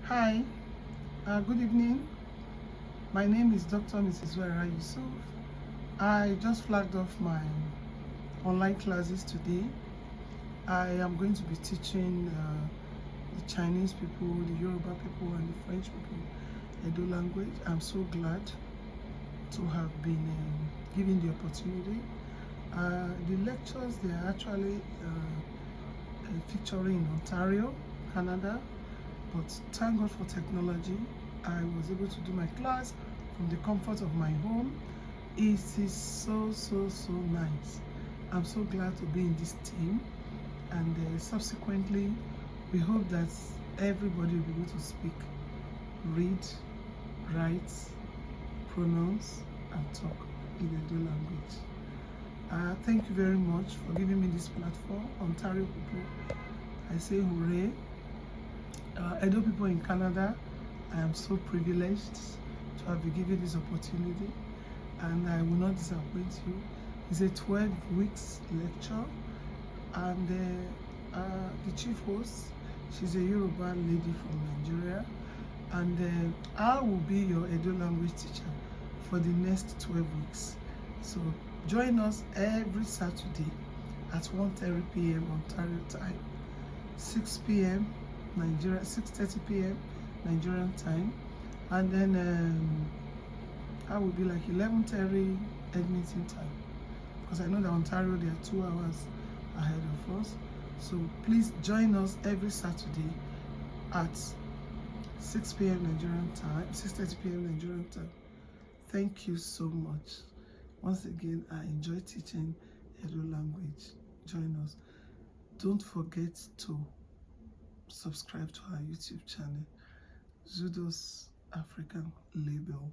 Hi, good evening. My name is Dr. Mrs. Wera Yusuf. I just flagged off my online classes today. I am going to be teaching the Chinese people, the Yoruba people, and the French people Edo language. I'm so glad to have been given the opportunity. The lectures, they are actually featuring in Ontario, Canada. But thank God for technology. I was able to do my class from the comfort of my home. It is so nice. I'm so glad to be in this team, and subsequently we hope that everybody will be able to speak, read, write, pronounce and talk in Edo language. Thank you very much for giving me this platform. Ontario people, I say hooray. Edo people in Canada, I am so privileged to have been given this opportunity, and I will not disappoint you. It's a 12 weeks lecture, and the chief host, she's a Yoruba lady from Nigeria, and I will be your Edo language teacher for the next 12 weeks. So join us every Saturday at 1:30 p.m. Ontario time, 6 p.m. Nigeria, 6:30 p.m. Nigerian time, and then I will be like 11:30 Edmonton time, because I know that Ontario, they are 2 hours ahead of us. So please join us every Saturday at 6 p.m. Nigerian time, 6:30 p.m. Nigerian time. Thank you so much. Once again, I enjoy teaching Edo language. Join us. Don't forget to subscribe to our YouTube channel, Zudors African Label.